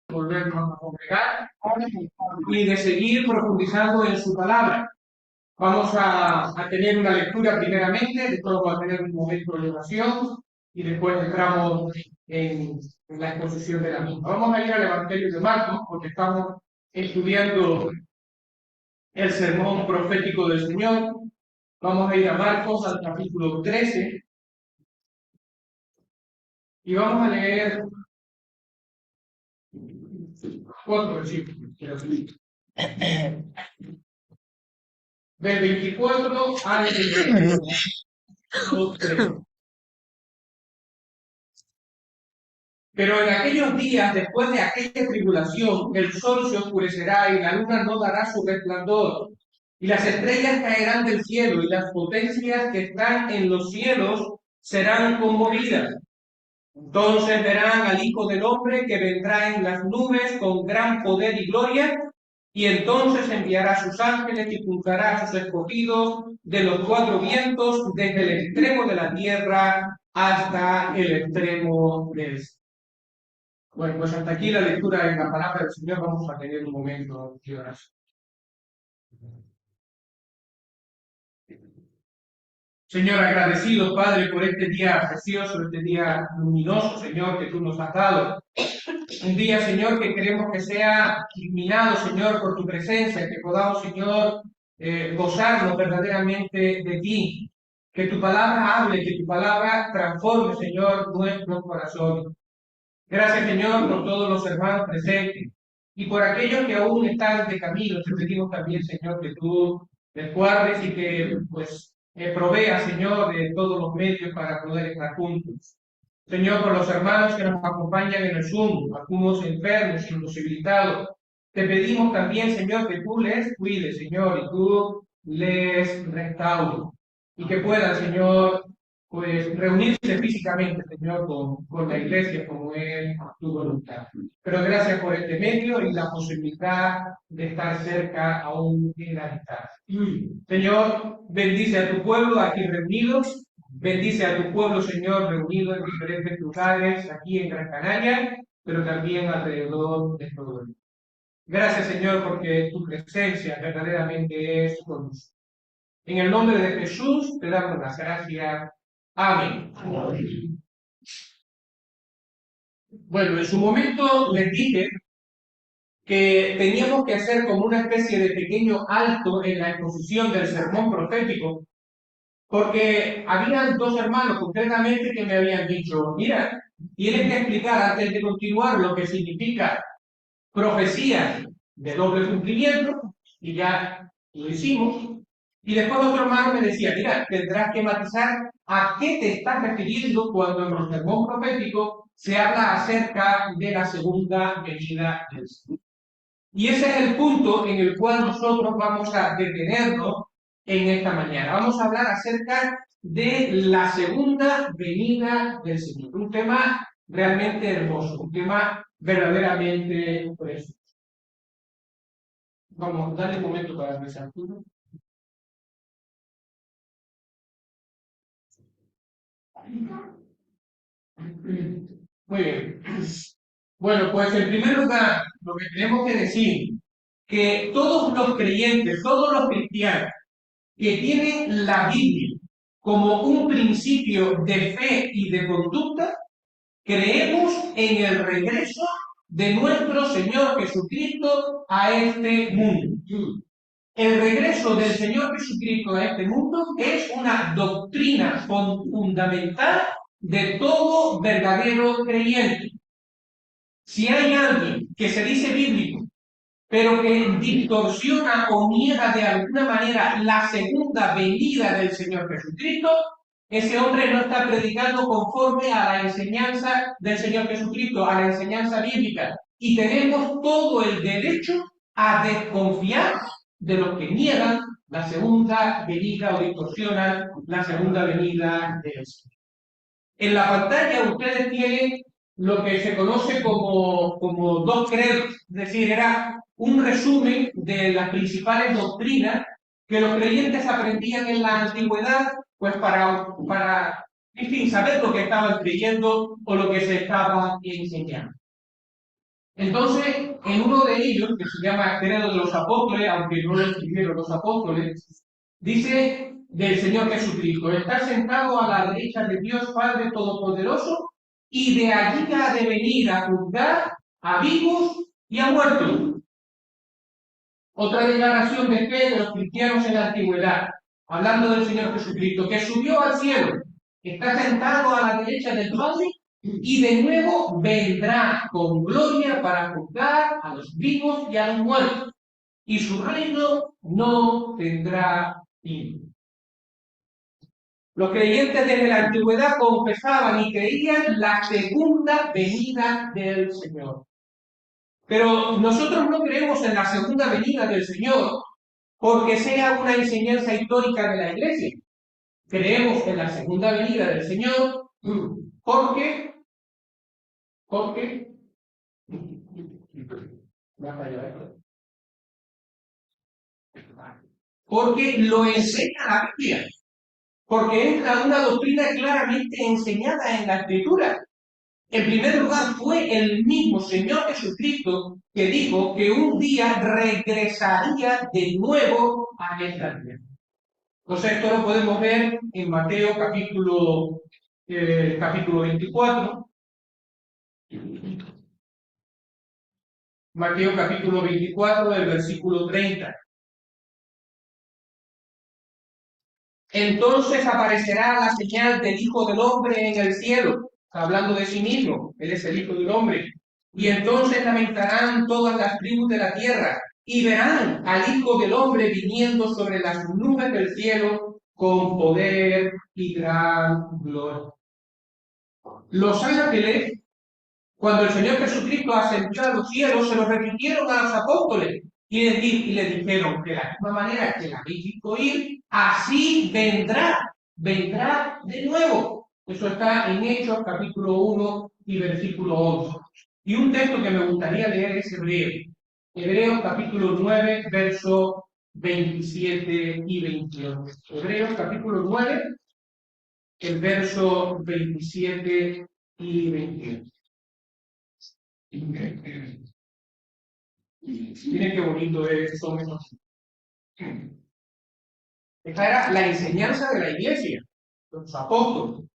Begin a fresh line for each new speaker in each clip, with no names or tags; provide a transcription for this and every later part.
volvernos a congregar y de seguir profundizando en su palabra. Vamos a tener una lectura primeramente, después vamos a tener un momento de oración y después entramos en la exposición de la misma. Vamos a ir al Evangelio de Marcos porque estamos estudiando el sermón profético del Señor. Vamos a ir a Marcos al capítulo 13 y vamos a leer 4 versículos. Del 24 al 23. Pero en aquellos días, después de aquella tribulación, el sol se oscurecerá y la luna no dará su resplandor, y las estrellas caerán del cielo, y las potencias que están en los cielos serán conmovidas. Entonces verán al Hijo del Hombre que vendrá en las nubes con gran poder y gloria, y entonces enviará a sus ángeles y juzgará a sus escogidos de los cuatro vientos, desde el extremo de la tierra hasta el extremo del cielo. Bueno, pues hasta aquí la lectura en la palabra del Señor. Vamos a tener un momento de oración. Señor, agradecido, Padre, por este día precioso, este día luminoso, Señor, que tú nos has dado. Un día, Señor, que queremos que sea iluminado, Señor, por tu presencia, que podamos, Señor, gozarnos verdaderamente de ti. Que tu palabra hable, que tu palabra transforme, Señor, nuestro corazón. Gracias, Señor, por todos los hermanos presentes y por aquellos que aún están de camino. Te pedimos también, Señor, que tú les guardes y que, pues, proveas, Señor, de todos los medios para poder estar juntos. Señor, por los hermanos que nos acompañan en el Zoom, algunos enfermos, imposibilitados, te pedimos también, Señor, que tú les cuides, Señor, y tú les restaures. Y que puedan, Señor, pues reunirse físicamente, Señor, con la iglesia como es tu voluntad. Pero gracias por este medio y la posibilidad de estar cerca aún en la distancia. Señor, bendice a tu pueblo aquí reunidos, bendice a tu pueblo, Señor, reunido en diferentes lugares aquí en Gran Canaria, pero también alrededor de todo el mundo. Gracias, Señor, porque tu presencia verdaderamente es con nosotros. En el nombre de Jesús te damos las gracias. Amén. Bueno, en su momento les dije que teníamos que hacer como una especie de pequeño alto en la exposición del sermón profético, porque habían dos hermanos concretamente que me habían dicho, mira, tienes que explicar antes de continuar lo que significa profecía de doble cumplimiento, y ya lo hicimos. Y después otro hermano me decía, mira, tendrás que matizar a qué te estás refiriendo cuando en el sermón profético se habla acerca de la segunda venida del Señor. Y ese es el punto en el cual nosotros vamos a detenernos en esta mañana. Vamos a hablar acerca de la segunda venida del Señor. Un tema realmente hermoso, un tema verdaderamente precioso. Vamos, dale un momento para empezar. Muy bien. Bueno, pues en primer lugar, lo que tenemos que decir, que todos los creyentes, todos los cristianos que tienen la Biblia como un principio de fe y de conducta, creemos en el regreso de nuestro Señor Jesucristo a este mundo. El regreso del Señor Jesucristo a este mundo es una doctrina fundamental de todo verdadero creyente. Si hay alguien que se dice bíblico, pero que distorsiona o niega de alguna manera la segunda venida del Señor Jesucristo, ese hombre no está predicando conforme a la enseñanza del Señor Jesucristo, a la enseñanza bíblica. Y tenemos todo el derecho a desconfiar de los que niegan la segunda venida o distorsionan la segunda venida del Señor. En la pantalla ustedes tienen lo que se conoce como dos credos, es decir, era un resumen de las principales doctrinas que los creyentes aprendían en la antigüedad, pues para en fin, saber lo que estaban creyendo o lo que se estaba enseñando. Entonces, en uno de ellos, que se llama Credo de los Apóstoles, aunque no lo escribieron los apóstoles, dice del Señor Jesucristo: está sentado a la derecha de Dios Padre Todopoderoso, y de allí ha de venir a juzgar a vivos y a muertos. Otra declaración de fe de los cristianos en la antigüedad, hablando del Señor Jesucristo, que subió al cielo, está sentado a la derecha del Padre, y de nuevo vendrá con gloria para juzgar a los vivos y a los muertos, y su reino no tendrá fin. Los creyentes desde la antigüedad confesaban y creían la segunda venida del Señor. Pero nosotros no creemos en la segunda venida del Señor porque sea una enseñanza histórica de la Iglesia. Creemos en la segunda venida del Señor porque, porque, porque lo enseña la Biblia, porque es una doctrina claramente enseñada en la Escritura. En primer lugar, fue el mismo Señor Jesucristo que dijo que un día regresaría de nuevo a esta tierra. Entonces, esto lo podemos ver en Mateo capítulo 24. Mateo capítulo 24, del versículo 30. Entonces aparecerá la señal del Hijo del Hombre en el cielo, hablando de sí mismo, Él es el Hijo del Hombre. Y entonces lamentarán todas las tribus de la tierra, y verán al Hijo del Hombre viniendo sobre las nubes del cielo con poder y gran gloria. Los ángeles, cuando el Señor Jesucristo ascendió a los cielos, se lo repitieron a los apóstoles y les dijeron: de la misma manera que la habéis visto ir, así vendrá de nuevo. Eso está en Hechos capítulo 1 y versículo 11. Y un texto que me gustaría leer es Hebreos capítulo 9, versos 27 y 28. Hebreos capítulo 9, el verso 27 y 28. Miren qué bonito es son esos. Esta era la enseñanza de la iglesia, de los apóstoles.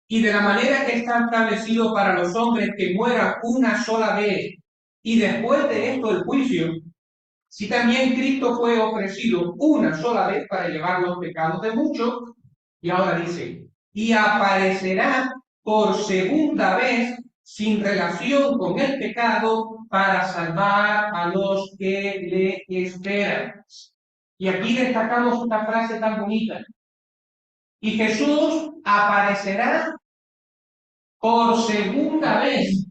Y de la manera que está establecido para los hombres que mueran una sola vez y después de esto el juicio, si también Cristo fue ofrecido una sola vez para llevar los pecados de muchos, y ahora dice: y aparecerá por segunda vez sin relación con el pecado para salvar a los que le esperan. Y aquí destacamos esta frase tan bonita: y Jesús aparecerá por segunda vez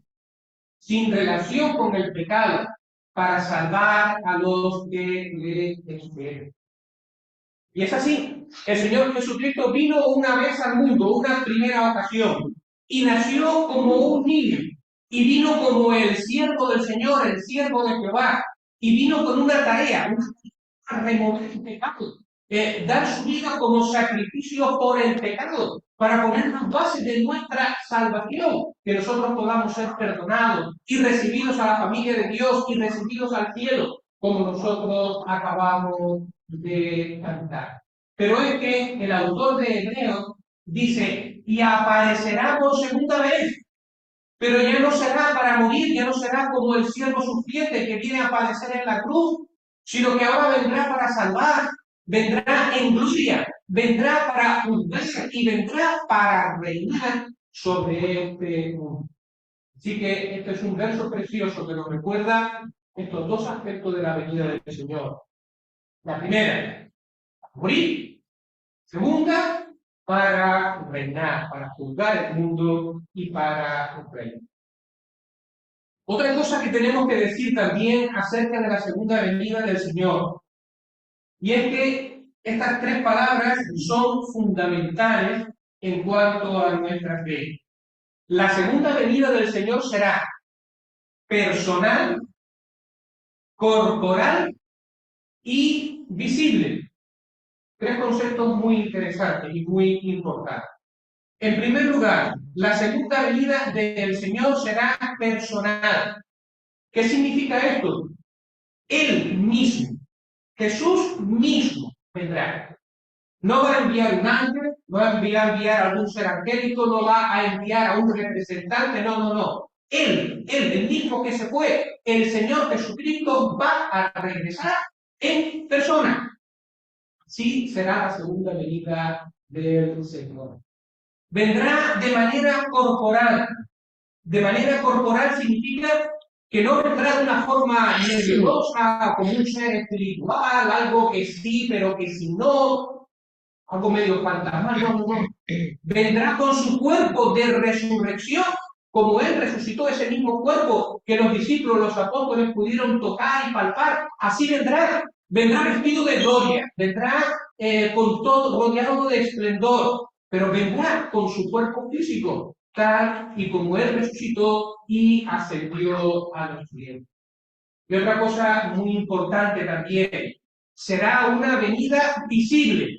sin relación con el pecado para salvar a los que le esperan. Y es así, el Señor Jesucristo vino una vez al mundo, una primera ocasión, y nació como un niño, y vino como el siervo del Señor, el siervo de Jehová, y vino con una tarea, remover el pecado, dar su vida como sacrificio por el pecado, para poner las bases de nuestra salvación, que nosotros podamos ser perdonados y recibidos a la familia de Dios y recibidos al cielo, como nosotros acabamos de cantar. Pero es que el autor de Hebreos dice: y aparecerá por segunda vez, pero ya no será para morir, ya no será como el siervo sufriente que viene a padecer en la cruz, sino que ahora vendrá para salvar, vendrá en gloria, vendrá para juzgar y vendrá para reinar sobre este mundo. Así que este es un verso precioso que nos recuerda estos dos aspectos de la venida del Señor. La primera, morir. Segunda, para reinar, para juzgar el mundo y para reinar. Otra cosa que tenemos que decir también acerca de la segunda venida del Señor, y es que estas tres palabras son fundamentales en cuanto a nuestra fe. La segunda venida del Señor será personal, corporal y visible. Tres conceptos muy interesantes y muy importantes. En primer lugar, la segunda venida del Señor será personal. ¿Qué significa esto? Él mismo, Jesús mismo vendrá. No va a enviar un ángel, no va a enviar a algún ser angélico, no va a enviar a un representante, no, no, no. Él, el mismo que se fue, el Señor Jesucristo va a regresar en persona. Sí, será la segunda venida del Señor. Vendrá de manera corporal. De manera corporal significa que no vendrá de una forma nebulosa, como un ser espiritual, algo que sí, pero que si no, algo medio fantasmal, no, no, no. Vendrá con su cuerpo de resurrección, como Él resucitó ese mismo cuerpo que los discípulos, los apóstoles pudieron tocar y palpar. Así vendrá. Vendrá vestido de gloria, vendrá con todo, rodeado de esplendor, pero vendrá con su cuerpo físico, tal y como Él resucitó y ascendió a los cielos. Y otra cosa muy importante también, será una venida visible.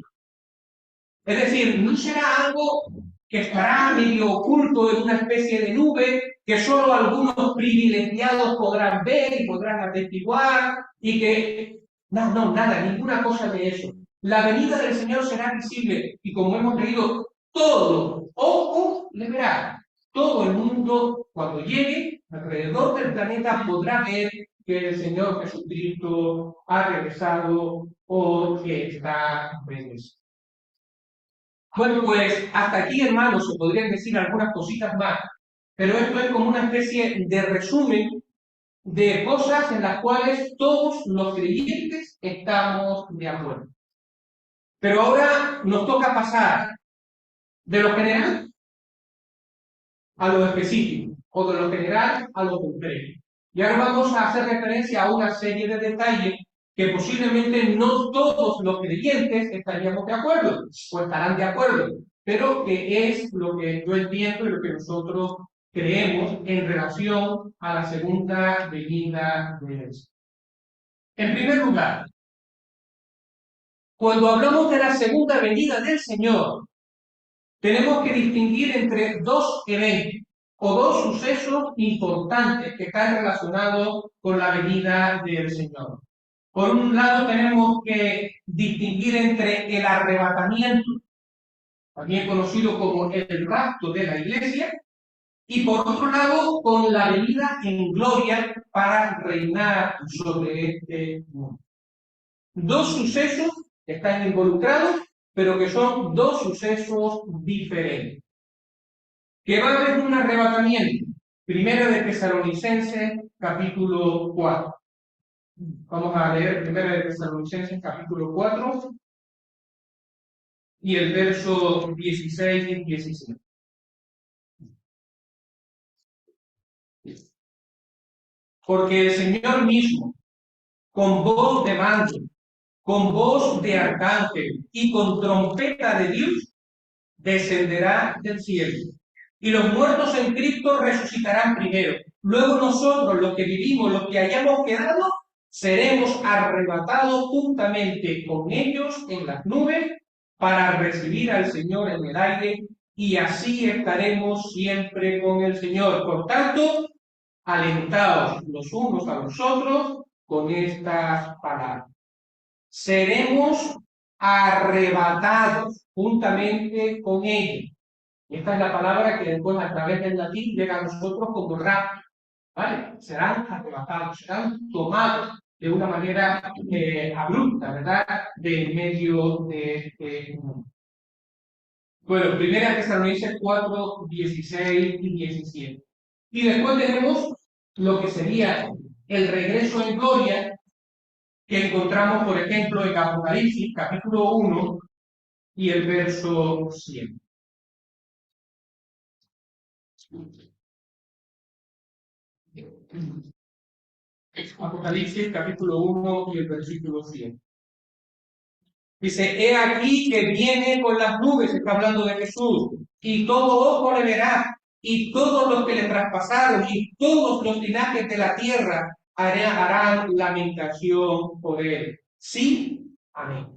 Es decir, no será algo que estará medio oculto en una especie de nube que solo algunos privilegiados podrán ver y podrán atestiguar y que... No, no, nada, ninguna cosa de eso. La venida del Señor será visible y como hemos leído, todo ojo le verá. Todo el mundo, cuando llegue alrededor del planeta, podrá ver que el Señor Jesucristo ha regresado o que está regresando. Bueno, pues hasta aquí, hermanos, se podrían decir algunas cositas más, pero esto es como una especie de resumen de cosas en las cuales todos los creyentes estamos de acuerdo. Pero ahora nos toca pasar de lo general a lo específico, o de lo general a lo concreto. Y ahora vamos a hacer referencia a una serie de detalles que posiblemente no todos los creyentes estaríamos de acuerdo, o estarán de acuerdo, pero que es lo que yo entiendo y lo que nosotros creemos en relación a la segunda venida de Jesús. En primer lugar, cuando hablamos de la segunda venida del Señor, tenemos que distinguir entre dos eventos o dos sucesos importantes que están relacionados con la venida del Señor. Por un lado, tenemos que distinguir entre el arrebatamiento, también conocido como el rapto de la iglesia, y por otro lado, con la venida en gloria para reinar sobre este mundo. Dos sucesos que están involucrados, pero que son dos sucesos diferentes. Que va a haber un arrebatamiento. Primera de Tesalonicenses, capítulo 4. Vamos a leer Primera de Tesalonicenses, capítulo 4, y el verso 16 y 17. Porque el Señor mismo, con voz de mando, con voz de arcángel y con trompeta de Dios, descenderá del cielo. Y los muertos en Cristo resucitarán primero. Luego nosotros, los que vivimos, los que hayamos quedado, seremos arrebatados juntamente con ellos en las nubes para recibir al Señor en el aire y así estaremos siempre con el Señor. Por tanto, alentados los unos a los otros con estas palabras. Seremos arrebatados juntamente con ellos. Esta es la palabra que después a través del latín llega a nosotros como rapto, ¿vale? Serán arrebatados, serán tomados de una manera abrupta, ¿verdad? De medio de mundo. Bueno, primera Tesalonicenses 4, 16 y 17. Y después tenemos lo que sería el regreso en gloria que encontramos, por ejemplo, en Apocalipsis, capítulo 1 y el verso 100. Apocalipsis, capítulo 1 y el versículo 100. Dice, he aquí que viene con las nubes, está hablando de Jesús, y todo ojo le verá, y todos los que le traspasaron, y todos los linajes de la tierra harán lamentación por él. Sí, amén.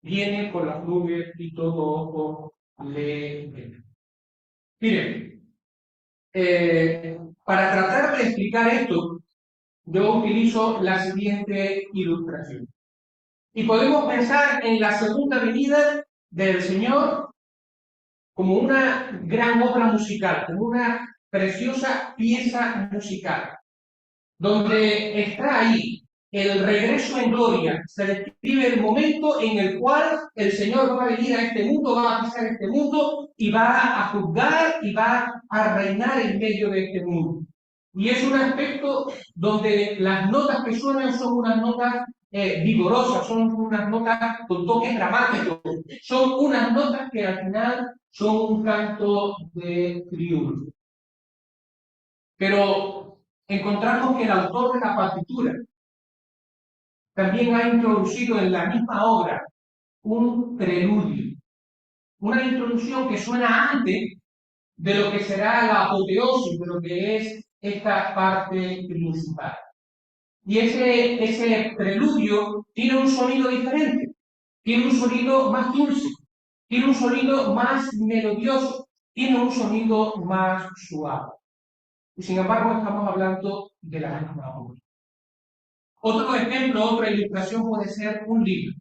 Viene con las nubes y todo ojo le verá. Miren, para tratar de explicar esto, yo utilizo la siguiente ilustración. Y podemos pensar en la segunda venida del Señor como una gran obra musical, como una preciosa pieza musical, donde está ahí el regreso en gloria. Se describe el momento en el cual el Señor va a venir a este mundo, va a pisar este mundo y va a juzgar y va a reinar en medio de este mundo. Y es un aspecto donde las notas que suenan son unas notas vigorosas, son unas notas con toques dramáticos, son unas notas que al final son un canto de triunfo. Pero encontramos que el autor de la partitura también ha introducido en la misma obra un preludio, una introducción que suena antes de lo que será la apoteosis, de lo que es esta parte principal. Y ese preludio tiene un sonido diferente, tiene un sonido más dulce, tiene un sonido más melodioso, tiene un sonido más suave. Y sin embargo estamos hablando de la misma obra. Otro ejemplo, otra ilustración puede ser un libro.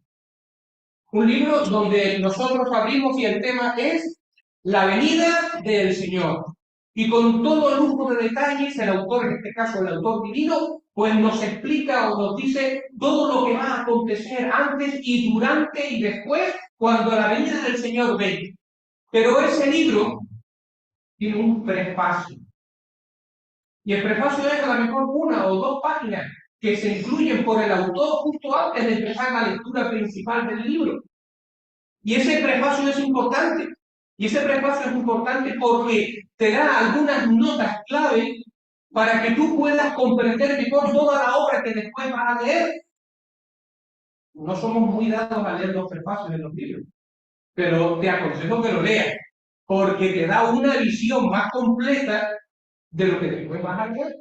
Un libro donde nosotros abrimos y el tema es la venida del Señor. Y con todo lujo de detalles, el autor, en este caso el autor divino, pues nos explica o nos dice todo lo que va a acontecer antes y durante y después, cuando la venida del Señor venga. Pero ese libro tiene un prefacio. Y el prefacio es a lo mejor una o dos páginas que se incluyen por el autor justo antes de empezar la lectura principal del libro. Y ese prefacio es importante. Y ese prefacio es importante porque te da algunas notas clave para que tú puedas comprender mejor toda la obra que después vas a leer. No somos muy dados a leer los prefacios de los libros, pero te aconsejo que lo leas, porque te da una visión más completa de lo que después vas a leer.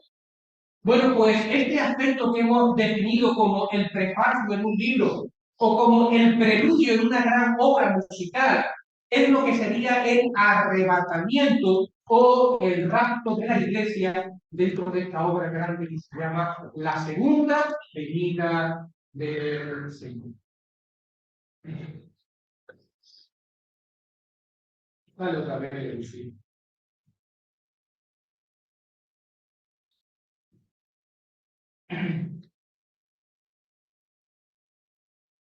Bueno, pues este aspecto que hemos definido como el prefacio en un libro o como el preludio en una gran obra musical es lo que sería el arrebatamiento o el rapto de la iglesia dentro de esta obra grande que se llama la segunda venida del Señor. Dale otra vez, sí.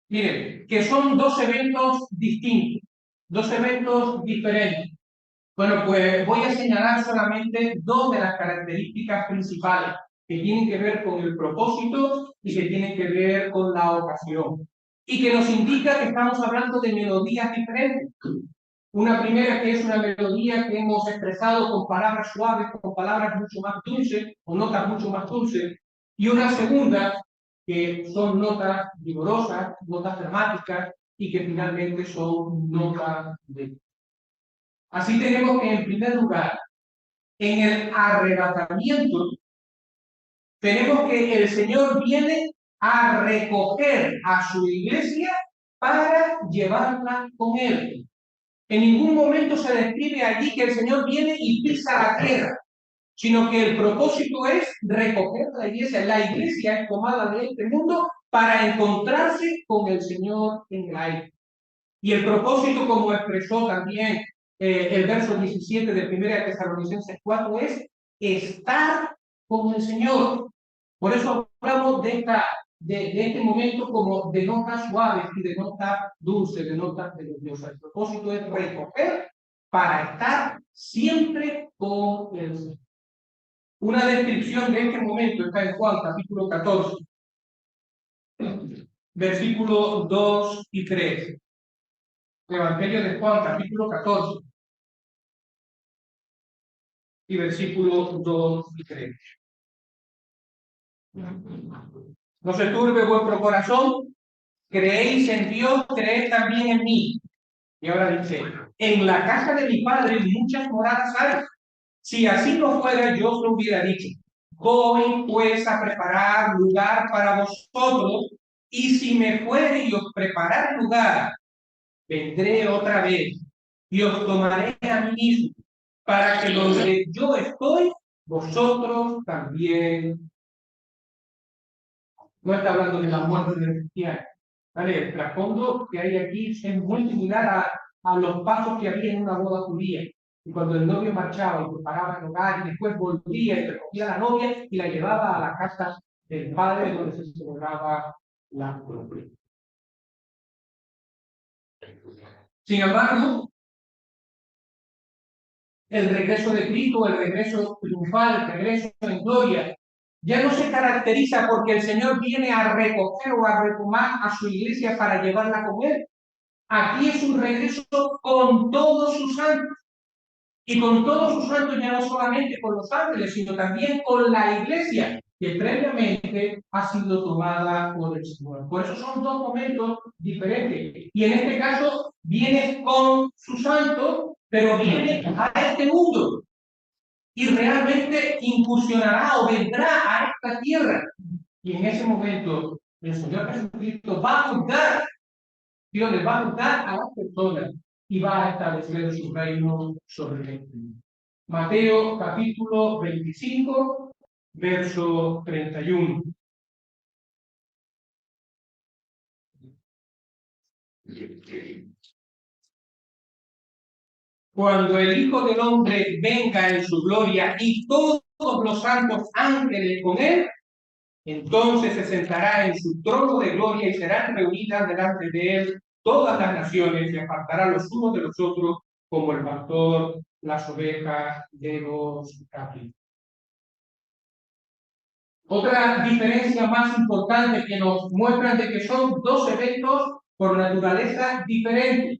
Miren, que son dos eventos distintos, dos eventos diferentes. Bueno, pues voy a señalar solamente dos de las características principales que tienen que ver con el propósito y que tienen que ver con la ocasión. Y que nos indica que estamos hablando de melodías diferentes. Una primera que es una melodía que hemos expresado con palabras suaves, con palabras mucho más dulces, o notas mucho más dulces. Y una segunda que son notas vigorosas, notas dramáticas, y que finalmente son notas de... Así tenemos que, en primer lugar, en el arrebatamiento, tenemos que el Señor viene a recoger a su iglesia para llevarla con él. En ningún momento se describe allí que el Señor viene y pisa la tierra, sino que el propósito es recoger la iglesia. La iglesia es tomada de este mundo para encontrarse con el Señor en el aire. Y el propósito, como expresó también el verso 17 de 1 Tesalonicenses 4, es estar con el Señor. Por eso hablamos de este momento como de notas suaves y de notas dulces, de notas melodiosas. El propósito es recoger para estar siempre con el Señor. Una descripción de este momento está en Juan, capítulo 14, versículos 2 y 3. Evangelio de Juan, capítulo 14, y versículos 2 y 3. No se turbe vuestro corazón, creéis en Dios, creed también en mí. Y ahora dice, en la casa de mi padre muchas moradas hay. Si así no fuera, yo os lo hubiera dicho. Voy pues a preparar lugar para vosotros, y si me fuere y os preparar lugar, vendré otra vez y os tomaré a mí mismo, para que donde yo estoy, vosotros también. No está hablando de la muerte del cristiano. ¿Vale? El trasfondo que hay aquí es muy similar a los pasos que había en una boda judía. Y cuando el novio marchaba y preparaba el hogar y después volvía y recogía a la novia y la llevaba a la casa del padre donde se celebraba la boda. Sin embargo, el regreso de Cristo, el regreso triunfal, el regreso en gloria, ya no se caracteriza porque el Señor viene a recoger o a retomar a su iglesia para llevarla con él. Aquí es un regreso con todos sus santos. Y con todos sus santos ya no solamente con los ángeles, sino también con la iglesia, que previamente ha sido tomada por el Señor. Por eso son dos momentos diferentes. Y en este caso viene con sus santos, pero viene a este mundo. Y realmente incursionará o vendrá a esta tierra. Y en ese momento el Señor Jesucristo va a juzgar. Dios le va a juzgar a las personas y va a establecer su reino sobre el mundo. Mateo capítulo 25, verso 31. Cuando el Hijo del Hombre venga en su gloria y todos los santos ángeles con él, entonces se sentará en su trono de gloria y serán reunidas delante de él todas las naciones y apartará los unos de los otros como el pastor las ovejas de los cabritos. Otra diferencia más importante que nos muestran de que son dos eventos por naturaleza diferentes.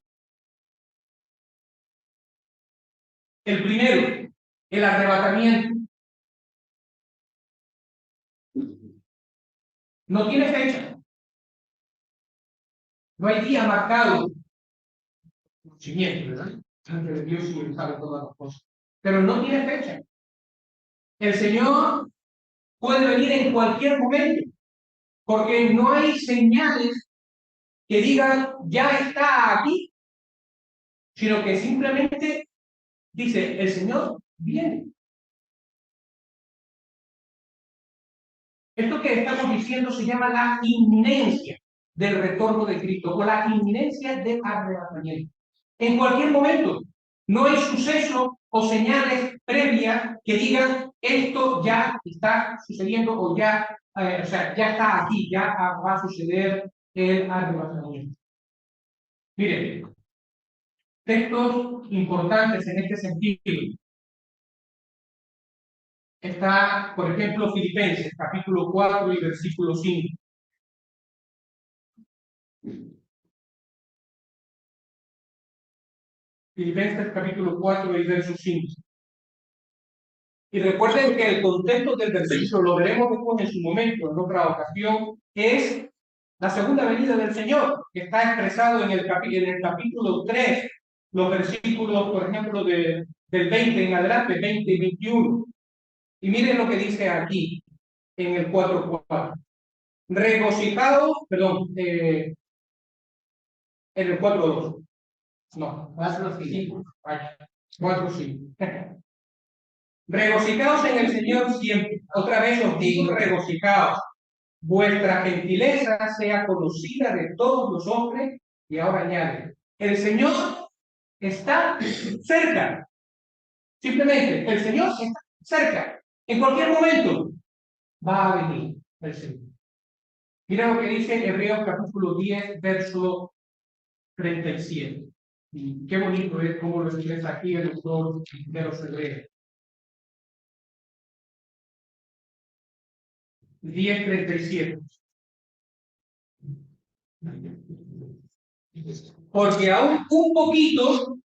El primero, el arrebatamiento. No tiene fecha. No hay día marcado. Conocimiento, ¿verdad? Ante de Dios y Él sabe todas las cosas. Pero no tiene fecha. El Señor puede venir en cualquier momento, porque no hay señales que digan ya está aquí, sino que simplemente dice el Señor viene. Esto que estamos diciendo se llama la inminencia del retorno de Cristo o la inminencia del arrebatamiento. En cualquier momento, no hay suceso o señales previas que digan esto ya está sucediendo o ya, o sea, ya está aquí, ya va a suceder el arrebatamiento. Miren, textos importantes en este sentido. Está, por ejemplo, Filipenses, capítulo 4 y versículo 5. Filipenses capítulo 4 y verso 5. Y recuerden que el contexto del versículo, lo veremos después en su momento, en otra ocasión, es la segunda venida del Señor, que está expresado en el capítulo 3, los versículos, por ejemplo, del 20 en adelante, 20 y 21. Y miren lo que dice aquí, en el 4:4. Regocijados, perdón, en el 4:2. No, 4:5. 4:5. Regocijaos en el Señor siempre. Otra vez os digo, regocijaos. Vuestra gentileza sea conocida de todos los hombres. Y ahora añade, el Señor está cerca. Simplemente, el Señor está cerca. En cualquier momento va a venir el Señor. Mira lo que dice Hebreos capítulo 10, verso 37. Y qué bonito es cómo lo expresa aquí el autor de los Hebreos. 10:37. Porque aún un poquito,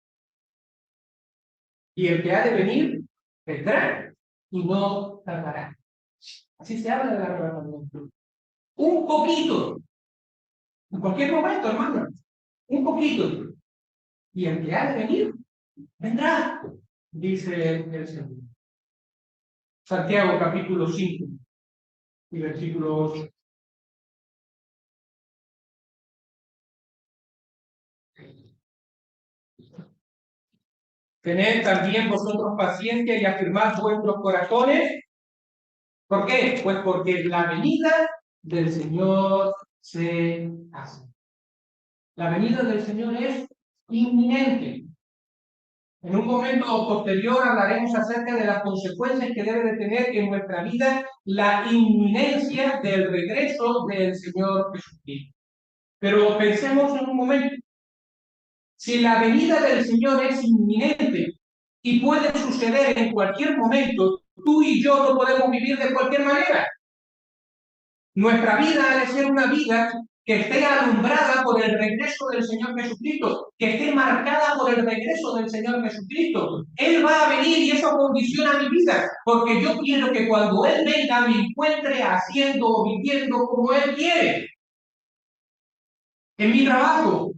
y el que ha de venir vendrá y no tardará. Así se habla de la arrebatamiento. Un poquito, en cualquier momento, hermano, un poquito. Y el que ha de venir vendrá, dice el Señor. Santiago capítulo 5 y versículo 8. Tened también vosotros paciencia y afirmad vuestros corazones. ¿Por qué? Pues porque la venida del Señor se hace. La venida del Señor es inminente. En un momento posterior hablaremos acerca de las consecuencias que debe de tener en nuestra vida la inminencia del regreso del Señor Jesucristo. Pero pensemos en un momento. Si la venida del Señor es inminente y puede suceder en cualquier momento, tú y yo no podemos vivir de cualquier manera. Nuestra vida ha de ser una vida que esté alumbrada por el regreso del Señor Jesucristo, que esté marcada por el regreso del Señor Jesucristo. Él va a venir y eso condiciona mi vida, porque yo quiero que cuando Él venga me encuentre haciendo o viviendo como Él quiere. En mi trabajo,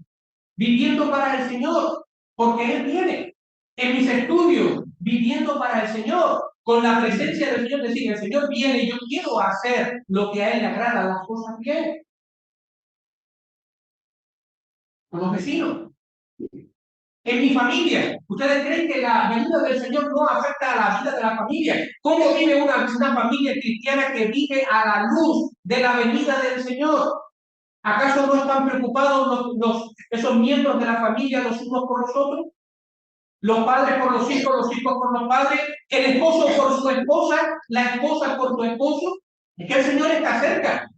viviendo para el Señor, porque Él viene. En mis estudios, viviendo para el Señor, con la presencia del Señor, decir, el Señor viene y yo quiero hacer lo que a Él le agrada, las cosas bien. Con los vecinos, en mi familia. ¿Ustedes creen que la venida del Señor no afecta a la vida de la familia? ¿Cómo vive una familia cristiana que vive a la luz de la venida del Señor? ¿Acaso no están preocupados esos miembros de la familia los unos por los otros? Los padres por los hijos por los padres, el esposo por su esposa, la esposa por su esposo. Es que el Señor está cerca.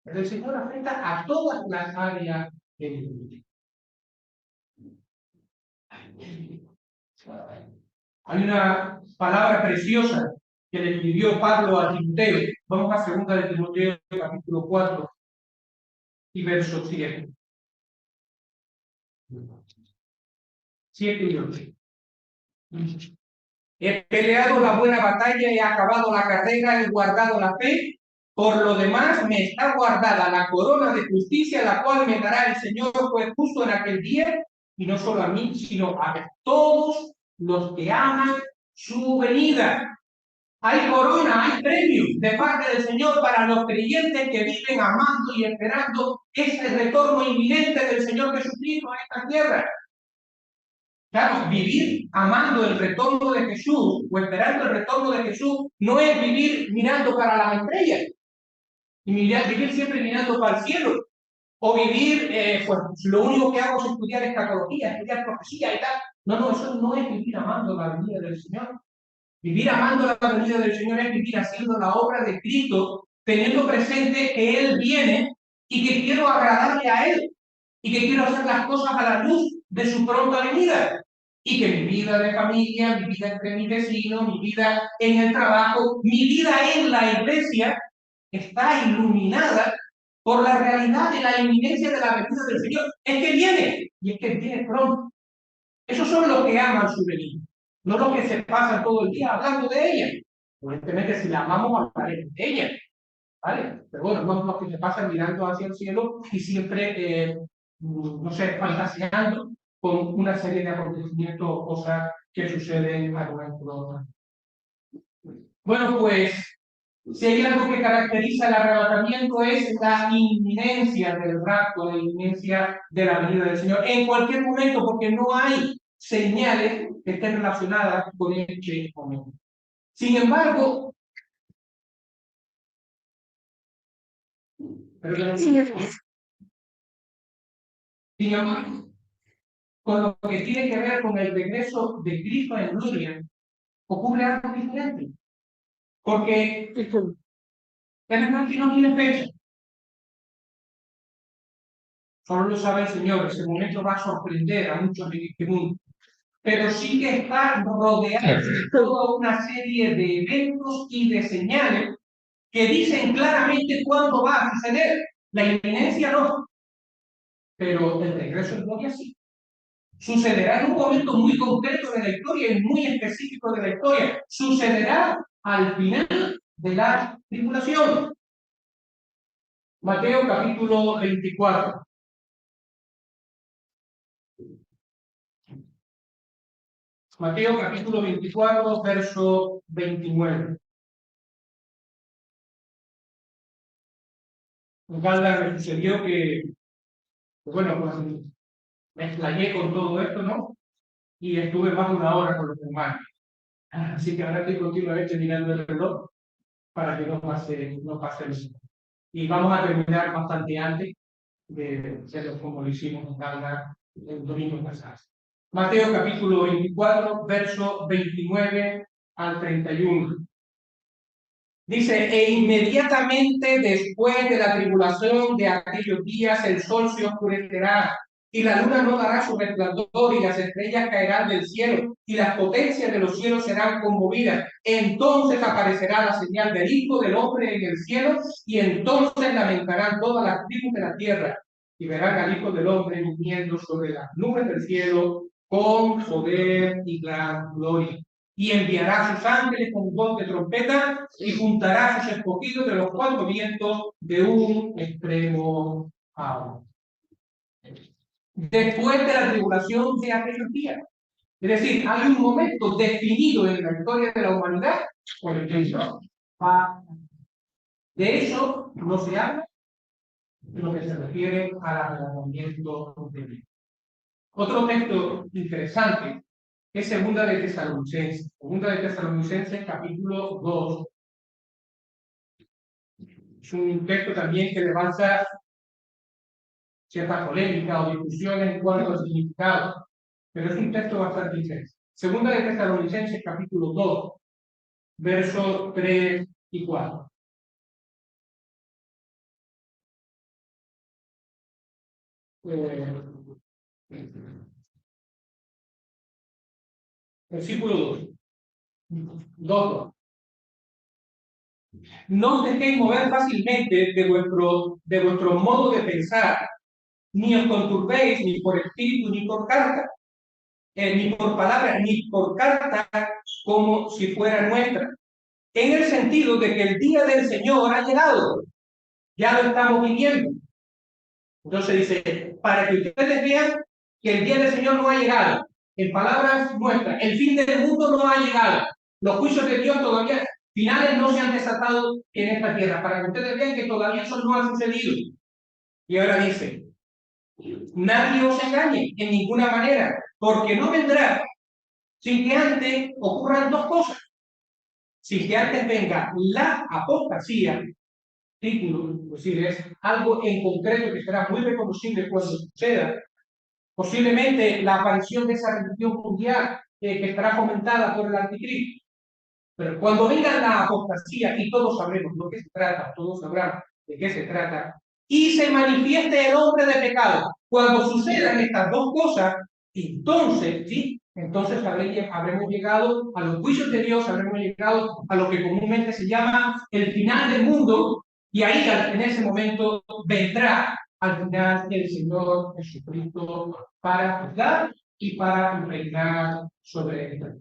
Pero el Señor afecta a todas las áreas de mi vida. Hay una palabra preciosa que le escribió Pablo a Timoteo. Vamos a 2 de Timoteo, capítulo 4 y verso 7. 7 y 8. He peleado la buena batalla, he acabado la carrera, he guardado la fe. Por lo demás, me está guardada la corona de justicia, la cual me dará el Señor, pues justo en aquel día, y no solo a mí, sino a todos los que aman su venida. Hay corona, hay premio de parte del Señor para los creyentes que viven amando y esperando ese retorno inminente del Señor Jesucristo a esta tierra. Claro, vivir amando el retorno de Jesús o esperando el retorno de Jesús no es vivir mirando para las estrellas y vivir siempre mirando para el cielo. O vivir, pues lo único que hago es estudiar escatología, estudiar profecía y tal. No, eso no es vivir amando la venida del Señor. Vivir amando la venida del Señor es vivir haciendo la obra de Cristo, teniendo presente que Él viene y que quiero agradarle a Él y que quiero hacer las cosas a la luz de su pronta venida. Y que mi vida de familia, mi vida entre mis vecinos, mi vida en el trabajo, mi vida en la iglesia está iluminada por la realidad de la inminencia de la venida del Señor. Es que viene y es que viene pronto. Esos son los que aman su venida, no los que se pasan todo el día hablando de ella. Evidentemente, si la amamos, hablaremos de ella, ¿vale? Pero bueno, no los que se pasan mirando hacia el cielo y siempre, no sé, fantaseando con una serie de acontecimientos o cosas que suceden a nuestro. Bueno, pues, si hay algo que caracteriza el arrebatamiento es la inminencia del rapto, la inminencia de la venida del Señor, en cualquier momento, porque no hay señales que estén relacionadas con este momento. Sin embargo, sin embargo, con lo que tiene que ver con el regreso de Cristo en gloria, ocurre algo diferente. Porque el arrebato no tiene fecha. Solo lo sabe el Señor. Ese momento va a sorprender a muchos en este mundo. Pero sí que está rodeado de toda una serie de eventos y de señales que dicen claramente cuándo va a suceder. La inminencia no, pero el regreso en gloria sí. Sucederá en un momento muy concreto de la historia y muy específico de la historia. Sucederá al final de la tribulación. Mateo capítulo 24. Mateo capítulo 24, verso 29. En Caldas me sucedió que, bueno, pues me explayé con todo esto, ¿no? y estuve más de una hora con los hermanos. Así que ahora estoy continuamente mirando el reloj para que no pase el tiempo. Y vamos a terminar bastante antes de lo como lo hicimos en Gala el domingo pasado. Mateo capítulo 24, verso 29 al 31. Dice, e inmediatamente después de la tribulación de aquellos días el sol se oscurecerá y la luna no dará su resplandor y las estrellas caerán del cielo y las potencias de los cielos serán conmovidas. Entonces aparecerá la señal del Hijo del Hombre en el cielo y entonces lamentarán todas las tribus de la tierra y verán al Hijo del Hombre viniendo sobre las nubes del cielo con poder y gran gloria. Y enviará a sus ángeles con voz de trompeta y juntará a sus escogidos de los cuatro vientos de un extremo a otro. Después de la tribulación de aquellos días. Es decir, hay un momento definido en la historia de la humanidad por el que de eso no se habla en lo que se refiere al arrebatamiento de Dios. Otro texto interesante es Segunda de Tesalonicenses. Segunda de Tesalonicenses, capítulo 2. Es un texto también que levanta cierta polémica o discusión en cuanto al significado, pero es un texto bastante interesante. Segunda de Tesalonicenses, capítulo 2, versos 3 y 4. Versículo 2. 2. No os dejéis mover fácilmente de vuestro modo de pensar, ni os conturbéis ni por espíritu ni por carta, ni por palabra, ni por carta como si fuera nuestra, en el sentido de que el día del Señor ha llegado, ya lo estamos viviendo. Entonces dice, para que ustedes vean que el día del Señor no ha llegado, en palabras nuestras, el fin del mundo no ha llegado, los juicios de Dios todavía, finales no se han desatado en esta tierra, para que ustedes vean que todavía eso no ha sucedido. Y ahora dice, nadie os engañe en ninguna manera, porque no vendrá sin que antes ocurran dos cosas. Sin que antes venga la apostasía, título, es decir, es algo en concreto que será muy reconocible cuando suceda. Posiblemente la aparición de esa religión mundial que estará fomentada por el anticristo. Pero cuando venga la apostasía, y todos sabremos de qué se trata, todos sabrán de qué se trata, y se manifieste el hombre de pecado, cuando sucedan estas dos cosas, entonces, ¿sí? Entonces habremos llegado a los juicios de Dios, habremos llegado a lo que comúnmente se llama el final del mundo, y ahí en ese momento vendrá al final el Señor Jesucristo para juzgar y para reinar sobre él.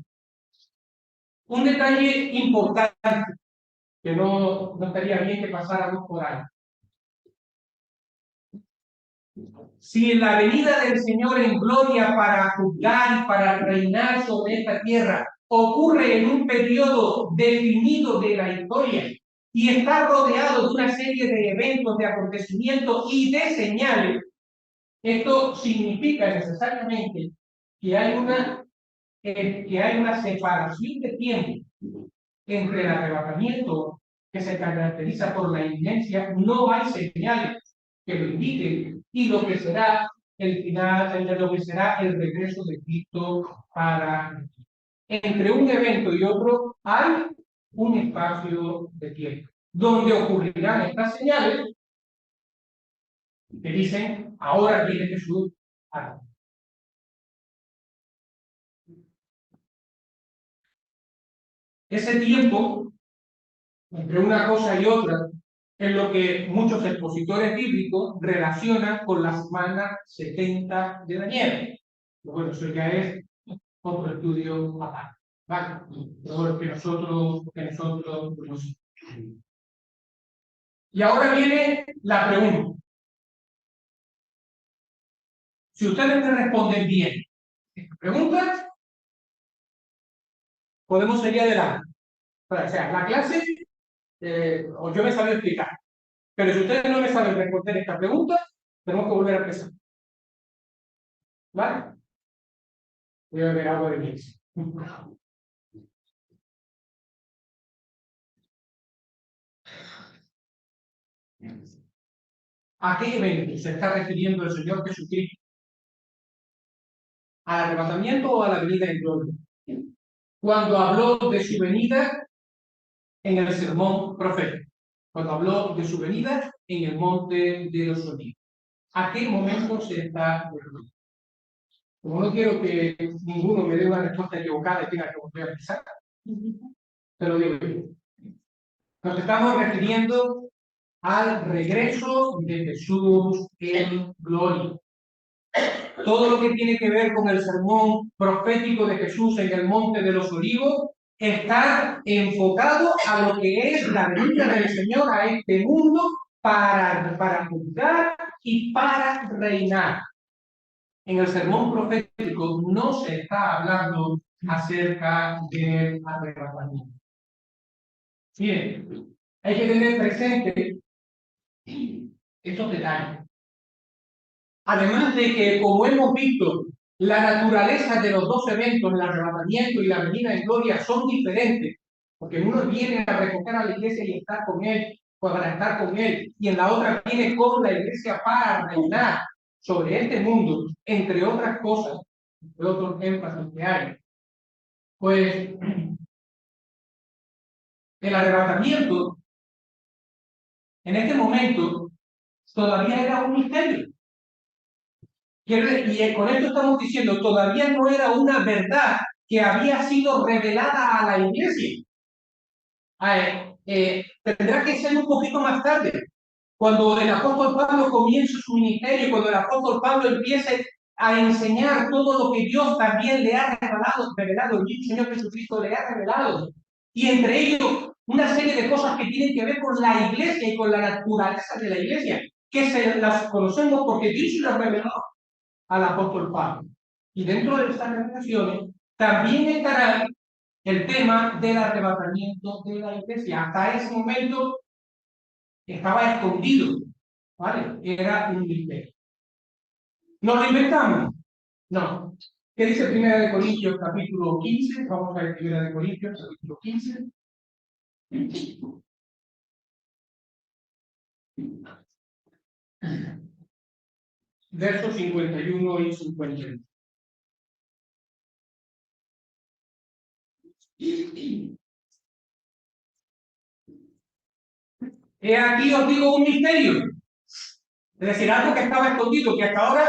Un detalle importante que no estaría bien que pasáramos por ahí. Si la venida del Señor en gloria para juzgar y para reinar sobre esta tierra ocurre en un periodo definido de la historia y está rodeado de una serie de eventos, de acontecimientos y de señales, esto significa necesariamente que hay una separación de tiempo entre el arrebatamiento, que se caracteriza por la inminencia, no hay señales que lo indiquen, y lo que será el final, lo que será el regreso de Cristo para. Entre un evento y otro hay un espacio de tiempo, donde ocurrirán estas señales que dicen, ahora viene Jesús. Ese tiempo, entre una cosa y otra, es lo que muchos expositores bíblicos relacionan con la semana 70 de Daniel. Bueno, eso ya es otro estudio aparte, ¿vale? Pero que nosotros conocemos. Y ahora viene la pregunta. Si ustedes me responden bien esta pregunta, podemos seguir adelante. O sea, la clase, o yo me sabía explicar. Pero si ustedes no me saben responder esta pregunta, tenemos que volver a empezar. ¿Vale? Voy a beber agua de mi ex. ¿A qué evento se está refiriendo el Señor Jesucristo? ¿Al arrebatamiento o a la venida en gloria? Cuando habló de su venida en el sermón profético, cuando habló de su venida en el monte de los olivos. ¿A qué momento se está refiriendo? Como no quiero que ninguno me dé una respuesta equivocada y tenga que volver a empezar, te lo digo yo. Nos estamos refiriendo al regreso de Jesús en gloria. Todo lo que tiene que ver con el sermón profético de Jesús en el Monte de los Olivos está enfocado a lo que es la venida del Señor a este mundo para juzgar y para reinar. En el sermón profético no se está hablando acerca del arrebatamiento. Bien, hay que tener presente estos detalles. Además de que, como hemos visto, la naturaleza de los dos eventos, el arrebatamiento y la venida en gloria, son diferentes, porque uno viene a recoger a la iglesia y estar con él, para estar con él, y en la otra viene con la iglesia para reinar sobre este mundo, entre otras cosas, entre otros énfasis que hay. Pues el arrebatamiento, en este momento, todavía era un misterio. Y con esto estamos diciendo, todavía no era una verdad que había sido revelada a la iglesia. Tendrá que ser un poquito más tarde, cuando el apóstol Pablo comience su ministerio, cuando el apóstol Pablo empiece a enseñar todo lo que Dios también le ha revelado, el mismo Señor Jesucristo le ha revelado. Y entre ellos, una serie de cosas que tienen que ver con la iglesia y con la naturaleza de la iglesia, que se las conocemos porque Dios se las reveló al apóstol Pablo. Y dentro de estas revelaciones también estará el tema del arrebatamiento de la iglesia. Hasta ese momento estaba escondido, ¿vale? Era un misterio. ¿Nos lo inventamos? No. ¿Qué dice 1 Corintios capítulo 15? Vamos a ver 1 Corintios capítulo 15. Versos 51 y 52. He aquí os digo un misterio. Es decir, algo que estaba escondido, que hasta ahora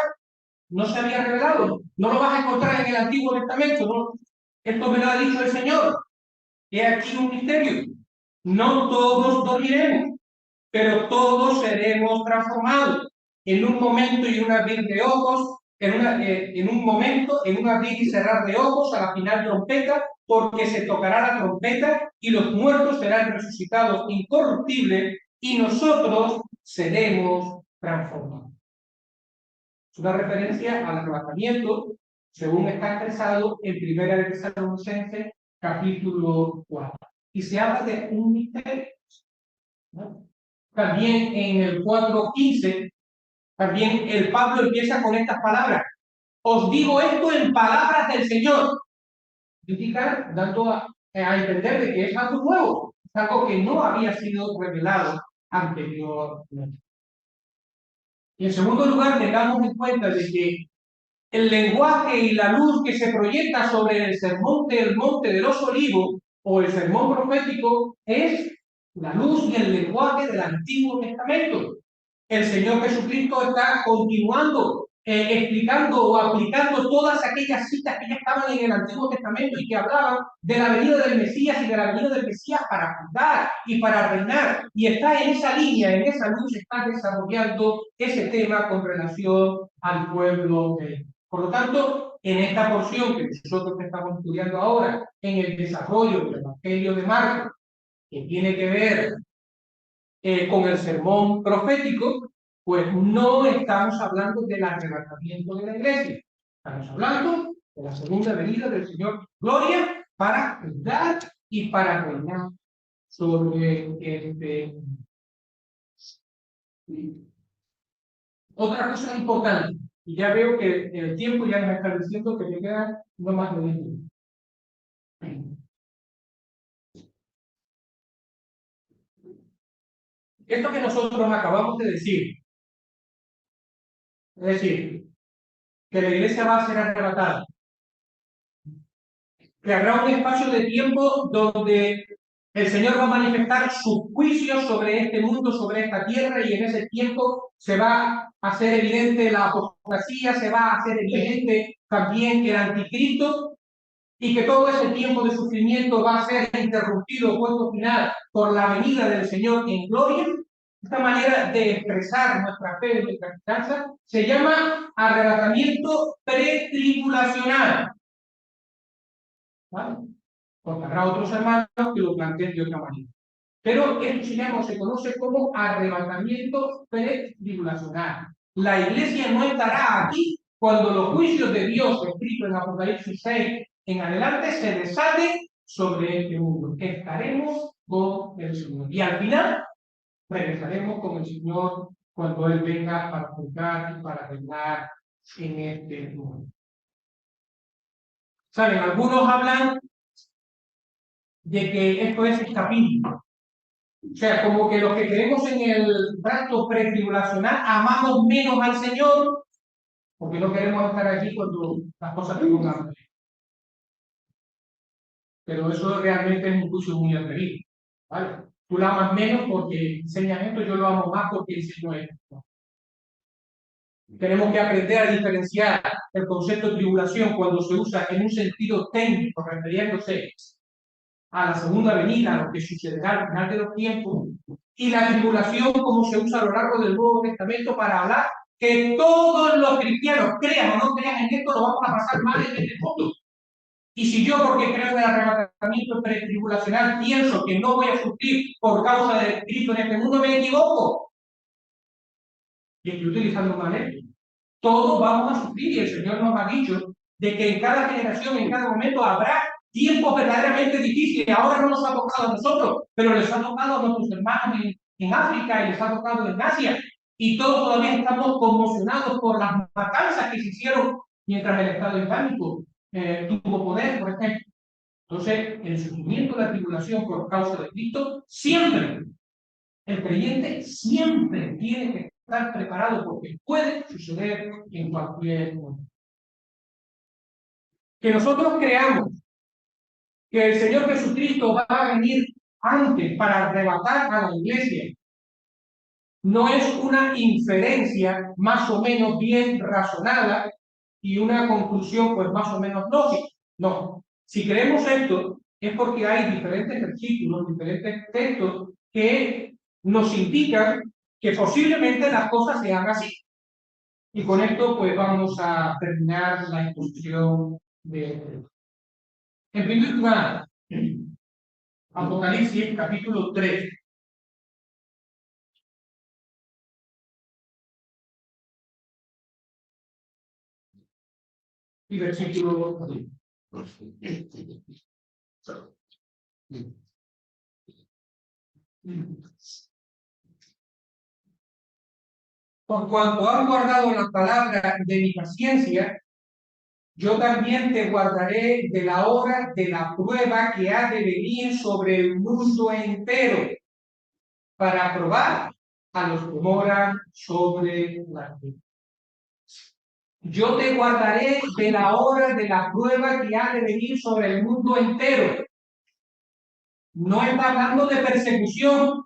no se había revelado. No lo vas a encontrar en el Antiguo Testamento. ¿No? Esto me lo ha dicho el Señor. He aquí un misterio. No todos dormiremos, pero todos seremos transformados. En un momento y un abrir de ojos, en un momento, en un abrir y cerrar de ojos, a la final trompeta, porque se tocará la trompeta y los muertos serán resucitados incorruptibles y nosotros seremos transformados. Es una referencia al arrebatamiento, según está expresado en 1 Tesalonicenses, capítulo 4. Y se habla de un misterio, ¿no? También en el 4:15, también el Pablo empieza con estas palabras. Os digo esto en palabras del Señor. Significa dando a entender de que es algo nuevo, es algo que no había sido revelado anteriormente. Y en segundo lugar, tengamos en cuenta de que el lenguaje y la luz que se proyecta sobre el sermón del Monte de los Olivos o el sermón profético es la luz y el lenguaje del Antiguo Testamento. El Señor Jesucristo está continuando explicando o aplicando todas aquellas citas que ya estaban en el Antiguo Testamento y que hablaban de la venida del Mesías y de la venida del Mesías para juzgar y para reinar. Y está en esa línea, en esa luz, está desarrollando ese tema con relación al pueblo de Dios. Por lo tanto, en esta porción que nosotros estamos estudiando ahora, en el desarrollo del Evangelio de Marcos, que tiene que ver con el sermón profético, pues no estamos hablando del arrebatamiento de la iglesia. Estamos hablando de la segunda venida del Señor. Gloria para juzgar y para reinar sobre este. Otra cosa importante. Y ya veo que el tiempo ya nos está diciendo que me quedan no más de 10 minutos. Esto que nosotros acabamos de decir, es decir, que la iglesia va a ser arrebatada, que habrá un espacio de tiempo donde el Señor va a manifestar su juicio sobre este mundo, sobre esta tierra, y en ese tiempo se va a hacer evidente la apostasía, se va a hacer evidente también el anticristo, y que todo ese tiempo de sufrimiento va a ser interrumpido, puesto final, por la venida del Señor en gloria. Esta manera de expresar nuestra fe y nuestra esperanza se llama arrebatamiento pretribulacional. ¿Vale? Porque habrá otros hermanos que lo planteen de otra manera. Pero esto se conoce como arrebatamiento pretribulacional. La iglesia no estará aquí cuando los juicios de Dios escritos en Apocalipsis 6 en adelante se desaten sobre este mundo. Estaremos con el Señor. Y al final regresaremos con el Señor cuando Él venga para juzgar y para reinar en este mundo. ¿Saben? Algunos hablan de que esto es escapismo. O sea, como que los que creemos en el rapto pretribulacional amamos menos al Señor porque no queremos estar aquí cuando las cosas se pongan mal. Pero eso realmente es un juicio muy atrevido. ¿Vale? Tú la amas menos porque enseñas esto, yo lo amo más porque enseño esto. Tenemos que aprender a diferenciar el concepto de tribulación cuando se usa en un sentido técnico, refiriéndose a la segunda venida, a lo que sucederá al final de los tiempos, y la tribulación como se usa a lo largo del Nuevo Testamento para hablar que todos los cristianos, crean o no crean en esto, lo vamos a pasar mal en este mundo. Y si yo, porque creo en el arrebatamiento pretribulacional, pienso que no voy a sufrir por causa de Cristo en este mundo, me equivoco. Y estoy utilizando mal esto. Todos vamos a sufrir, y el Señor nos ha dicho de que en cada generación, en cada momento, habrá tiempos verdaderamente difíciles. Ahora no nos ha tocado a nosotros, pero les ha tocado a nuestros hermanos en África y les ha tocado en Asia. Y todos todavía estamos conmocionados por las matanzas que se hicieron mientras el Estado Islámico tuvo poder, por ejemplo. Entonces, el sufrimiento, la tribulación por causa de Cristo, siempre, el creyente siempre tiene que estar preparado porque puede suceder en cualquier momento. Que nosotros creamos que el Señor Jesucristo va a venir antes para arrebatar a la iglesia no es una inferencia más o menos bien razonada y una conclusión pues más o menos lógica. No, si creemos esto es porque hay diferentes versículos, diferentes textos que nos indican que posiblemente las cosas sean así. Y con esto pues vamos a terminar la exposición de... En primer lugar, Apocalipsis capítulo 3. Y versículo 2. Por cuanto has guardado la palabra de mi paciencia, yo también te guardaré de la hora de la prueba que ha de venir sobre el mundo entero, para probar a los que moran sobre la tierra. Yo te guardaré de la hora de la prueba que ha de venir sobre el mundo entero. No está hablando de persecución,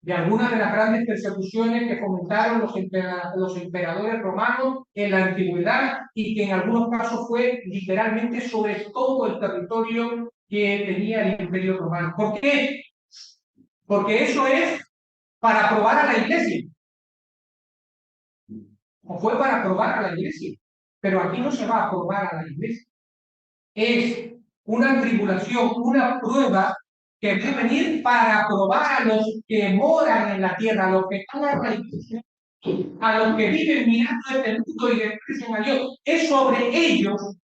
de algunas de las grandes persecuciones que fomentaron los emperadores romanos en la antigüedad y que en algunos casos fue literalmente sobre todo el territorio que tenía el imperio romano. ¿Por qué? Porque eso es para probar a la iglesia. O fue para probar a la iglesia. Pero aquí no se va a probar a la iglesia. Es una tribulación, una prueba que va a venir para probar a los que moran en la tierra, a los que están arraigados, a los que viven mirando este mundo y desprecian a Dios. Es sobre ellos,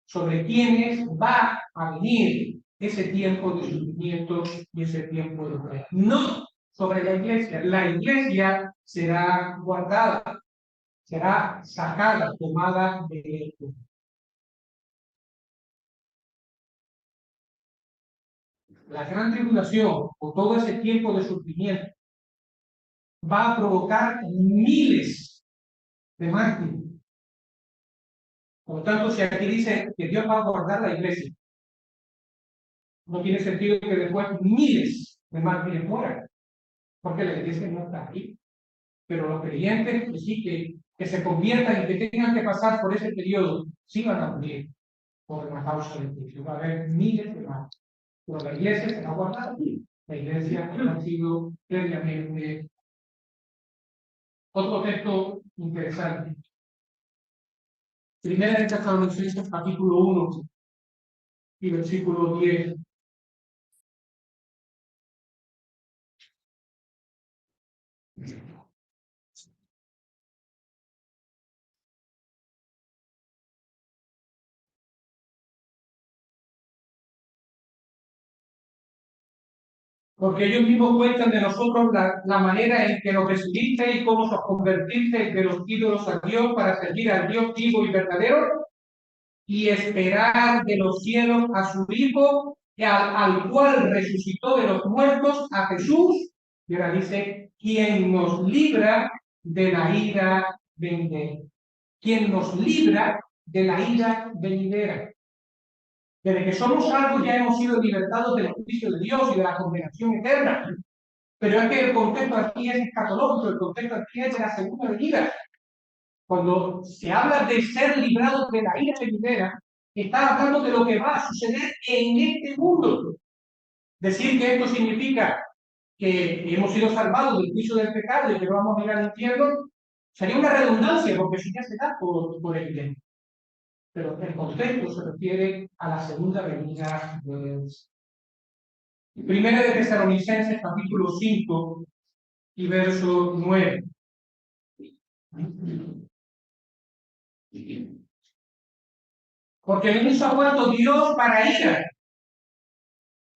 sobre quienes va a venir ese tiempo de sufrimiento y ese tiempo de prueba. No sobre la iglesia. La iglesia será guardada. será sacada, tomada de él. La gran tribulación, o todo ese tiempo de sufrimiento, va a provocar miles de mártires. Por lo tanto, si aquí dice que Dios va a guardar la iglesia, no tiene sentido que después miles de mártires mueran, porque la iglesia no está aquí. Pero los creyentes que sí que se conviertan y que tengan que pasar por ese periodo, sí van a morir por la causa de Cristo. Va a haber miles de mártires. Pero la iglesia se va a guardar. La iglesia ha sido previamente. Otro texto interesante. Primera de Tesalonicenses, capítulo 1 y versículo 10. Porque ellos mismos cuentan de nosotros la manera en que nos recibiste y cómo os convertiste de los ídolos a Dios para servir al Dios vivo y verdadero y esperar de los cielos a su Hijo, al cual resucitó de los muertos, a Jesús, y ahora dice, quien nos libra de la ira venidera. Quien nos libra de la ira venidera. Desde que somos salvos ya hemos sido libertados del juicio de Dios y de la condenación eterna. Pero es que el contexto aquí es escatológico, el contexto aquí es de la segunda venida. Cuando se habla de ser librados de la ira venidera, está hablando de lo que va a suceder en este mundo. Decir que esto significa que hemos sido salvados del juicio del pecado y que no vamos a ir al infierno, sería una redundancia, porque eso ya se da por evidente. Pero el contexto se refiere a la segunda venida de Dios. Primera de Tesalonicenses, capítulo 5 y verso 9. Porque no nos ha puesto Dios para ira,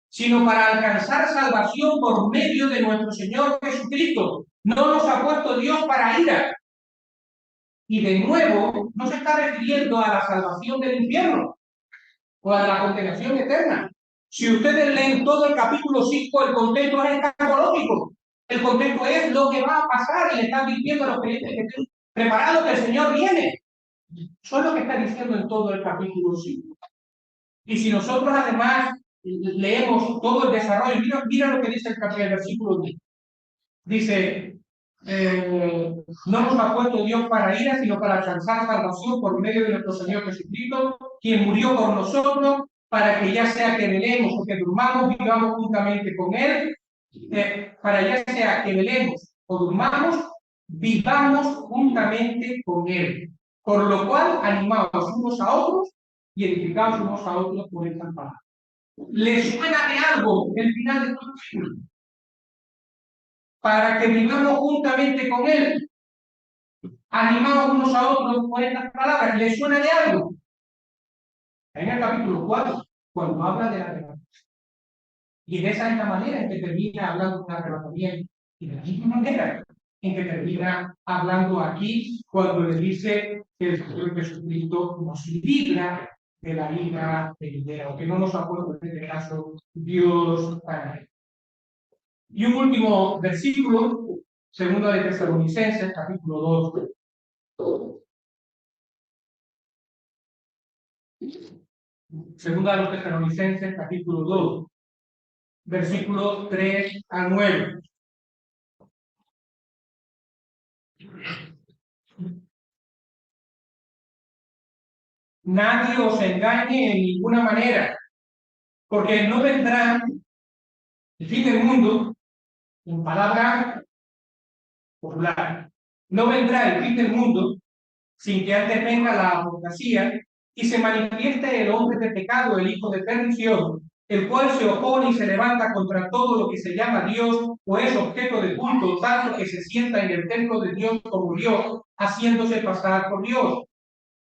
sino para alcanzar salvación por medio de nuestro Señor Jesucristo. No nos ha puesto Dios para ira. Y de nuevo, no se está refiriendo a la salvación del infierno o a la condenación eterna. Si ustedes leen todo el capítulo 5, el contexto es escatológico. El contexto es lo que va a pasar y le están diciendo a los creyentes que estén preparados, que el Señor viene. Eso es lo que está diciendo en todo el capítulo 5. Y si nosotros además leemos todo el desarrollo, mira lo que dice el versículo 10. Dice, no nos ha puesto Dios para ira, sino para alcanzar salvación por medio de nuestro Señor Jesucristo, quien murió por nosotros, para que ya sea que velemos o que durmamos, vivamos juntamente con Él, para ya sea que velemos o durmamos, vivamos juntamente con Él. Por lo cual, animamos unos a otros y edificamos unos a otros por esta palabra. ¿Les suena de algo el final de todo esto? Para que vivamos juntamente con Él, animamos unos a otros por estas palabras. ¿Les suena de algo? En el capítulo 4, cuando habla de la arrebatamiento. Y de esa es la manera en que termina hablando de un arrebatamiento. Y de la misma manera en que termina hablando aquí, cuando le dice que el Señor Jesucristo nos libra de la ira venidera, o que no nos ha puesto en este caso Dios para él. Y un último versículo, segunda de Tesalonicenses, capítulo 2. Segunda de los Tesalonicenses, capítulo 2, versículos 3 a 9. Nadie os engañe en ninguna manera, porque no vendrá el fin del mundo, en palabra popular, no vendrá el fin del mundo sin que antes venga la apostasía y se manifieste el hombre de pecado, el hijo de perdición, el cual se opone y se levanta contra todo lo que se llama Dios o es objeto de culto, tanto que se sienta en el templo de Dios como Dios, haciéndose pasar por Dios.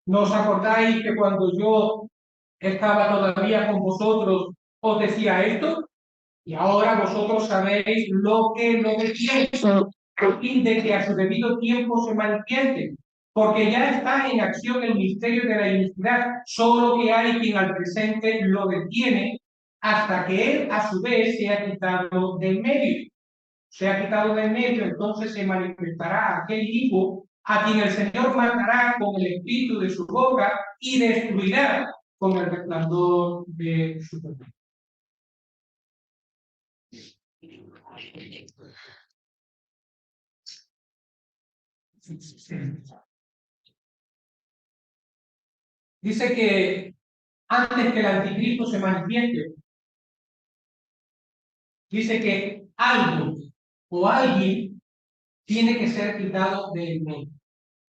¿No os acordáis que cuando yo estaba todavía con vosotros os decía esto? Y ahora vosotros sabéis lo que pienso, a fin de que a su debido tiempo se manifieste, porque ya está en acción el misterio de la iniquidad, solo que hay quien al presente lo detiene hasta que él a su vez se ha quitado del medio. Se ha quitado del medio, entonces se manifestará aquel hijo a quien el Señor matará con el espíritu de su boca y destruirá con el resplandor de su poder. Dice que antes que el anticristo se manifieste, dice que algo o alguien tiene que ser quitado del medio.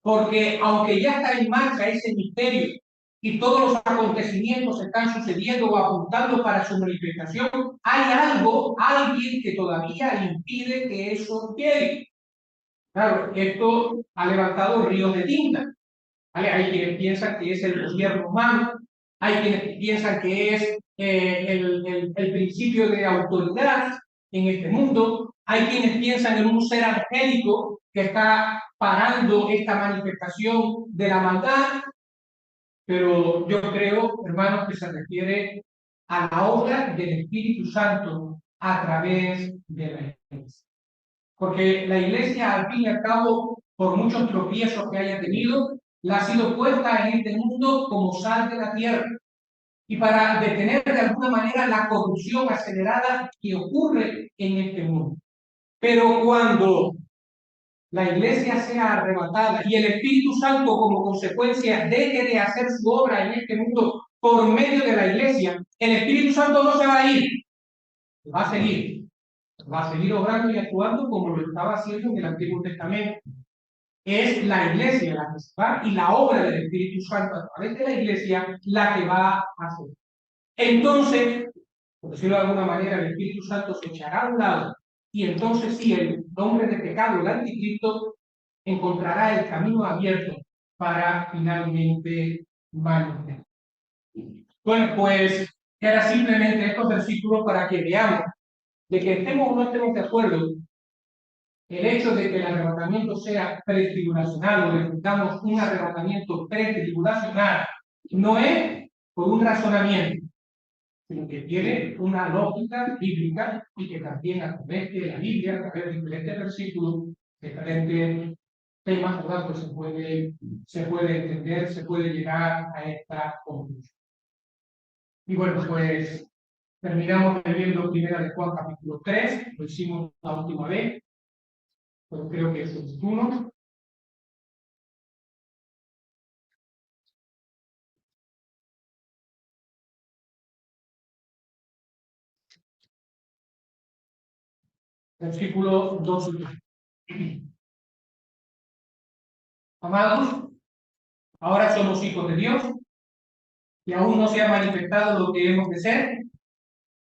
Porque aunque ya está en marcha ese misterio y todos los acontecimientos están sucediendo o apuntando para su manifestación, hay algo, alguien que todavía impide que eso llegue. Claro, esto ha levantado ríos de tinta. ¿Vale? Hay quienes piensan que es el gobierno humano, hay quienes piensan que es el principio de autoridad en este mundo, hay quienes piensan en un ser angélico que está parando esta manifestación de la maldad, pero yo creo, hermanos, que se refiere a la obra del Espíritu Santo a través de la Iglesia. Porque la Iglesia, al fin y al cabo, por muchos tropiezos que haya tenido, la ha sido puesta en este mundo como sal de la tierra y para detener de alguna manera la corrupción acelerada que ocurre en este mundo. Pero cuando la Iglesia sea arrebatada y el Espíritu Santo como consecuencia deje de hacer su obra en este mundo por medio de la Iglesia, el Espíritu Santo no se va a ir, va a seguir obrando y actuando como lo estaba haciendo en el Antiguo Testamento. Es la Iglesia la que se va y la obra del Espíritu Santo a través de la Iglesia la que va a hacer. Entonces, por decirlo de alguna manera, el Espíritu Santo se echará a un lado y entonces sí, el hombre de pecado, el anticristo, encontrará el camino abierto para finalmente manifestar. Bueno, pues era simplemente estos versículos para que veamos de que estemos o no estemos de acuerdo. El hecho de que el arrebatamiento sea pretribulacional o necesitamos un arrebatamiento pretribulacional no es por un razonamiento, sino que tiene una lógica bíblica y que también a través de la Biblia, a través de diferentes versículos, diferentes temas, ¿verdad? Pues se puede entender, se puede llegar a esta conclusión. Y bueno, pues terminamos leyendo Primera de Juan capítulo 3, lo hicimos la última vez, pero creo que es oportuno. Versículo 2 y 3. Amados, ahora somos hijos de Dios y aún no se ha manifestado lo que hemos de ser,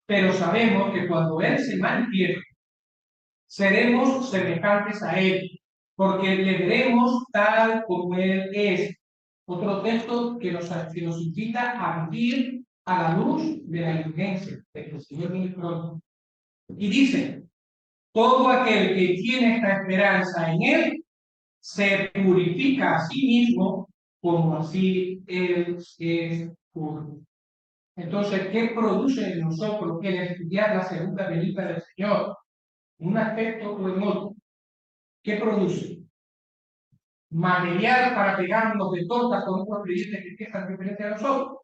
pero sabemos que cuando Él se manifieste, seremos semejantes a Él, porque le veremos tal como Él es. Otro texto que nos invita a vivir a la luz de la inteligencia de que el Señor viene pronto. Y dice, todo aquel que tiene esta esperanza en Él, se purifica a sí mismo como así Él es puro. Entonces, ¿qué produce en nosotros el estudiar la segunda venida del Señor? ¿En un aspecto o en otro? ¿Qué produce? Material para pegarnos de tortas con otros creyentes que piensan diferente a nosotros.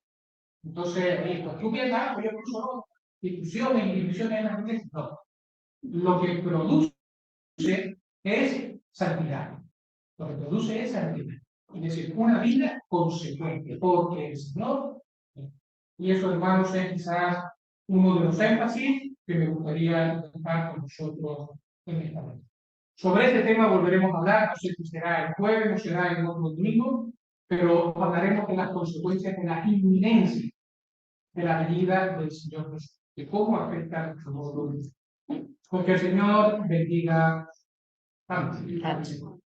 Entonces, listo, tú piensas, pues yo pienso no. Discusiones y divisiones en las iglesias. No. Lo que produce es santidad. Lo que produce es santidad. Es decir, una vida consecuente, porque el Señor, y eso, hermanos, es quizás uno de los énfasis que me gustaría dejar con nosotros en esta noche. Sobre este tema volveremos a hablar, no sé si será el jueves o será el otro domingo, pero hablaremos de las consecuencias de la inminencia de la venida del Señor Jesús, de cómo afecta a nuestro modo de vida. Porque el Señor bendiga. Amén.